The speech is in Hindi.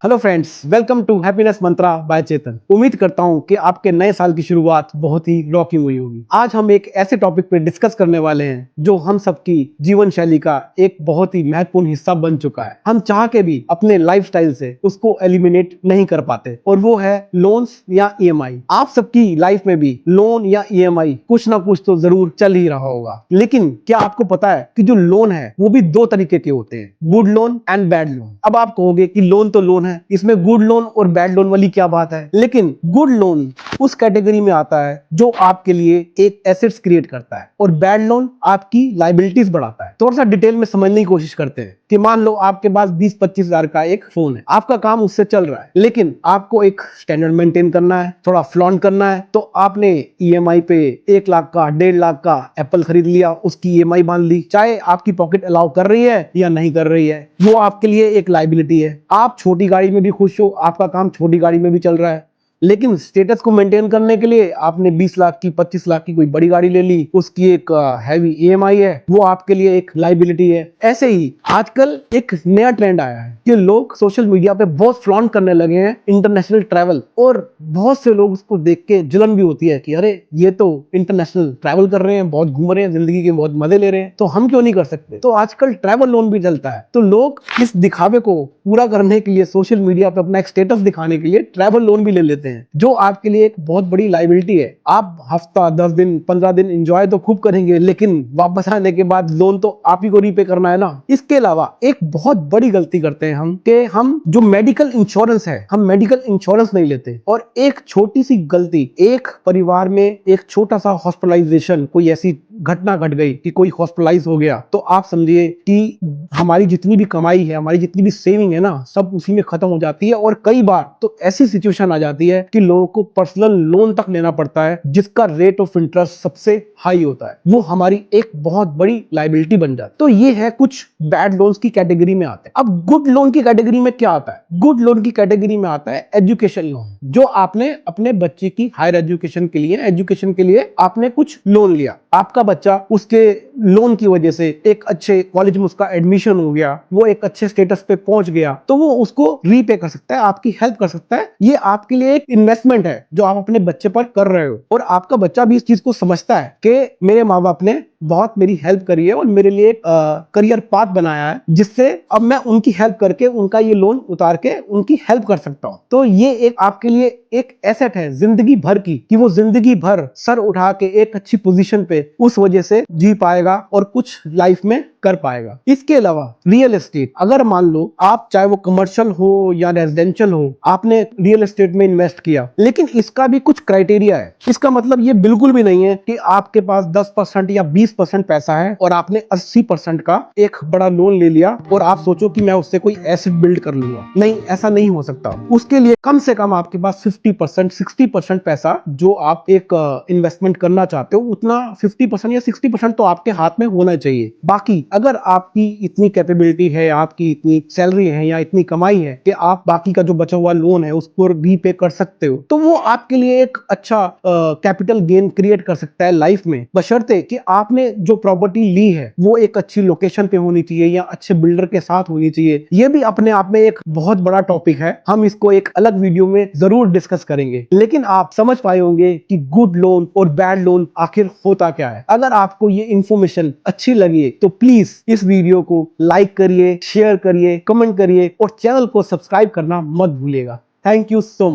Hello friends, welcome to happiness mantra by Chetan. उम्मीद करता हूं कि आपके नए साल की शुरुआत बहुत ही रॉकिंग हुई होगी। आज हम एक ऐसे टॉपिक पे डिस्कस करने वाले हैं जो हम सबकी जीवन शैली का एक बहुत ही महत्वपूर्ण हिस्सा बन चुका है। हम चाह के भी अपने लाइफस्टाइल से उसको एलिमिनेट नहीं कर पाते, और वो है लोन्स या ईएमआई। आप सबकी लाइफ में भी लोन या ईएमआई कुछ ना कुछ तो जरूर चल ही रहा होगा। लेकिन क्या आपको पता है कि जो लोन है वो भी दो तरीके के होते हैं, good loan and bad loan. अब आप कहोगे कि लोन तो लोन है, इसमें गुड लोन और बैड लोन वाली क्या बात है। लेकिन गुड लोन उस कैटेगरी में आता है जो आपके लिए एक एसेट्स क्रिएट करता है, और बैड लोन आपकी लायबिलिटीज बढ़ाता है। थोड़ा सा डिटेल में समझने की कोशिश करते हैं कि मान लो आपके पास 20-25 हजार का एक फोन है, आपका काम उससे चल रहा है, लेकिन आपको एक स्टैंडर्ड मेंटेन करना है, थोड़ा फ्लॉन्ट करना है, तो आपने ईएमआई पे 1 लाख का 1.5 लाख का एप्पल खरीद लिया, उसकी ईएमआई बांध ली। चाहे आपकी पॉकेट अलाउ कर रही है या नहीं कर रही है, वो आपके लिए एक लायबिलिटी है। आप छोटी गाड़ी में भी खुश हो, आपका काम छोटी गाड़ी में भी चल रहा है, लेकिन स्टेटस को मेंटेन करने के लिए आपने 20 लाख की 25 लाख की कोई बड़ी गाड़ी ले ली, उसकी एक हैवी ईएमआई है, वो आपके लिए एक लायबिलिटी है। ऐसे ही आजकल एक नया ट्रेंड आया है कि लोग सोशल मीडिया पे बहुत फ्लॉन्ट करने लगे हैं इंटरनेशनल ट्रैवल, और बहुत से लोग उसको देख के जलन भी होती है कि अरे ये तो इंटरनेशनल ट्रैवल कर रहे हैं, बहुत घूम रहे हैं, जिंदगी के बहुत मजे ले रहे हैं, तो हम क्यों नहीं कर सकते। तो आजकल ट्रैवल लोन भी चलता है। तो लोग इस दिखावे को पूरा करने के लिए, सोशल मीडिया पे अपना एक स्टेटस दिखाने के लिए ट्रैवल लोन भी ले लेते हैं, जो आपके लिए एक बहुत बड़ी लायबिलिटी है। आप हफ्ता 10 दिन 15 दिन एंजॉय तो खूब करेंगे, लेकिन वापस आने के बाद लोन तो आप ही को रीपे करना है ना। इसके अलावा एक बहुत बड़ी गलती करते हैं हम कि हम जो मेडिकल इंश्योरेंस है, हम मेडिकल इंश्योरेंस नहीं लेते। और एक छोटी सी गलती, एक परिवार में एक छोटा सा हॉस्पिटलाइजेशन, कोई ऐसी घटना घट गई कि कोई हॉस्पिटलाइज हो गया, तो आप समझिए कि हमारी जितनी भी कमाई है, हमारी जितनी भी सेविंग है ना, सब उसी में खत्म हो जाती है। और कई बार तो ऐसी सिचुएशन आ जाती है कि लोगों को पर्सनल लोन तक लेना पड़ता है, जिसका रेट ऑफ इंटरेस्ट सबसे हाई होता है। वो हमारी एक बहुत बड़ी लायबिलिटी बन जाती है। तो ये है कुछ बैड लोन्स की कैटेगरी में आते हैं। अब गुड लोन की कैटेगरी में क्या आता है? गुड लोन की कैटेगरी में आता है एजुकेशन लोन, जो आपने अपने बच्चे की हायर एजुकेशन के लिए आपने कुछ लोन लिया। आपका बच्चा उसके लोन की वजह से एक अच्छे कॉलेज में उसका एडमिशन हो गया, वो एक अच्छे स्टेटस पे पहुंच गया, तो वो उसको रीपे कर सकता है, आपकी हेल्प कर सकता है। ये आपके लिए एक इन्वेस्टमेंट है जो आप अपने बच्चे पर कर रहे हो, और आपका बच्चा भी इस चीज को समझता है कि मेरे माँ बाप ने बहुत मेरी हेल्प करी है और मेरे लिए एक करियर पाथ बनाया है, जिससे अब मैं उनकी हेल्प करके उनका ये लोन उतार के उनकी हेल्प कर सकता हूं। तो ये एक आपके लिए एक एसेट है जिंदगी भर की, कि वो जिंदगी भर सर उठा के एक अच्छी पोजीशन पे उस वजह से जी पाएगा और कुछ लाइफ में कर पाएगा। इसके अलावा रियल एस्टेट, अगर मान लो आप, चाहे वो कमर्शियल हो या रेजिडेंशियल हो, आपने रियल एस्टेट में इन्वेस्ट किया, लेकिन इसका भी कुछ क्राइटेरिया है। इसका मतलब ये बिल्कुल भी नहीं है कि आपके पास 10% या 20% पैसा है और आपने 80% का एक बड़ा लोन ले लिया और आप सोचो कि मैं उससे कोई एसेट बिल्ड कर लूंगा। नहीं, ऐसा नहीं हो सकता। उसके लिए कम से कम आपके पास 50% 60% पैसा, जो आप एक इन्वेस्टमेंट करना चाहते हो, उतना 50% या 60% तो आपके हाथ में होना चाहिए। बाकी अगर आपकी इतनी कैपेबिलिटी है, आपकी इतनी सैलरी है या इतनी कमाई है कि आप बाकी का जो बचा हुआ लोन है उसको भी पे कर सकते हो, तो वो आपके लिए एक अच्छा कैपिटल गेन क्रिएट कर सकता है लाइफ में, बशर्ते कि आपने जो प्रॉपर्टी ली है वो एक अच्छी लोकेशन पे होनी चाहिए या अच्छे बिल्डर के साथ होनी चाहिए। ये भी अपने आप में एक बहुत बड़ा टॉपिक है, हम इसको एक अलग वीडियो में जरूर डिस्कस करेंगे। लेकिन आप समझ पाए होंगे कि गुड लोन और बैड लोन आखिर होता क्या है। अगर आपको ये इंफॉर्मेशन अच्छी लगी तो प्लीज इस वीडियो को लाइक करिए, शेयर करिए, कमेंट करिए, और चैनल को सब्सक्राइब करना मत भूलिएगा। Thank you so much.